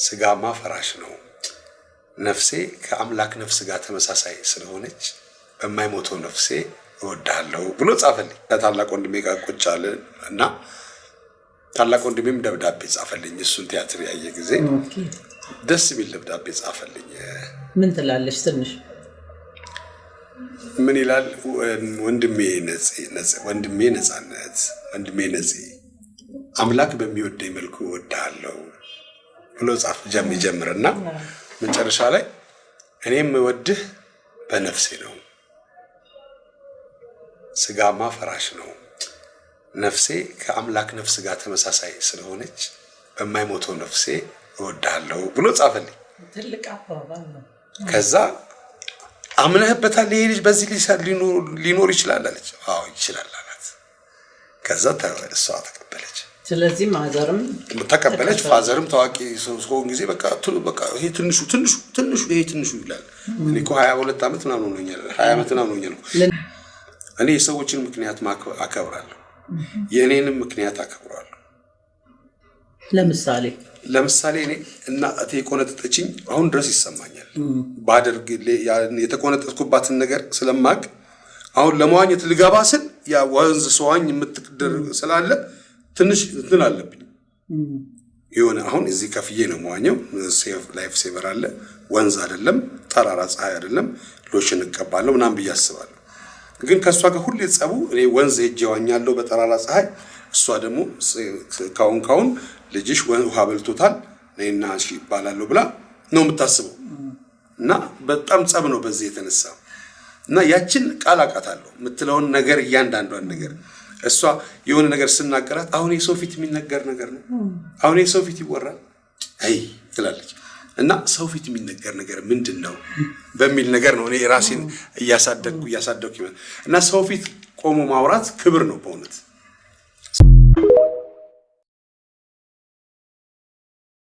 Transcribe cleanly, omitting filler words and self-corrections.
ስጋማ ፈራሽ ነው ነፍሴ ከአምላክ ነፍስ ጋር ተመሳሳይ ስለሆነች በማይሞተው ነፍሴ እወዳለሁ ብሎ ጻፈልኝ። ከታላቅ ወንድሜ ጋር ቁጭ አለን እና ታላቅ ወንድሜም ደብዳቤ ጻፈልኝ። እሱን ቲያትር ያየ ጊዜ ደስ የሚል ደብዳቤ ጻፈልኝ። ምን ትላለሽ? ትንሽ ምን ይላል? ወንድሜ ነጻነት ወንድሜ ነጽ አምላክ በሚወደኝ መልኩ እወዳለሁ ብሎ ጻፍ ጀምርና መጨረሻ ላይ እኔም እወድህ በነፍሴ ነው ስጋማ ፈራሽ ነው ነፍሴ ከአምላክ ነፍስ ጋር ተመሳሳይ ስለሆነች በማይሞተው ነፍሴ እወዳለሁ ብሎ ጻፈልኝ። ትልቅ አባባል ነው። ከዛ አምነህበታል ይሄ ልጅ በዚህ ሊኖር ይችላል አለች። አዎ ይችላል አላት። ከዛ እሷ ተቀበለች። ስለዚህ ማዘርም ተቀበለች። ፋዘርም ታዋቂ ሰው ጊዜ በቃ ይሄ ትንሹ ይላል። እኔ እኮ 22 ዓመት ምናምን ሆኖኛል 20 ዓመት ምናምን ሆኖኛል። እኔ የሰዎችን ምክንያት አከብራለሁ፣ የእኔንም ምክንያት አከብራለሁ። ለምሳሌ እኔ እናቴ ቆነጠጠችኝ አሁን ድረስ ይሰማኛል። ባደርግ የተቆነጠጥኩባትን ነገር ስለማቅ አሁን ለመዋኘት ልገባ ስል ያ ወንዝ ሰዋኝ የምትደርግ ስላለ ትንሽ እንትን አለብኝ። ይሆነ አሁን እዚህ ከፍዬ ነው መዋኘው። ላይፍ ሴቨር አለ፣ ወንዝ አይደለም፣ ተራራ ፀሐይ አይደለም፣ ሎሽን እቀባለሁ ምናምን ብዬ አስባለሁ። ግን ከሷ ጋር ሁሌ ጸቡ እኔ ወንዝ ሄጄ ዋኛለሁ በተራራ ፀሐይ፣ እሷ ደግሞ ካሁን ልጅሽ ውሃ በልቶታል ነይና እሺ ይባላል ብላ ነው የምታስበው። እና በጣም ጸብ ነው በዚህ የተነሳ። እና ያችን ቃል አቃታለሁ የምትለውን ነገር እያንዳንዷን ነገር እሷ የሆነ ነገር ስናገራት አሁን የሰው ፊት የሚነገር ነገር ነው፣ አሁን የሰው ፊት ይወራል አይ ትላለች። እና ሰው ፊት የሚነገር ነገር ምንድነው በሚል ነገር ነው እኔ ራሴን እያሳደግኩ እና ሰው ፊት ቆሞ ማውራት ክብር ነው በእውነት።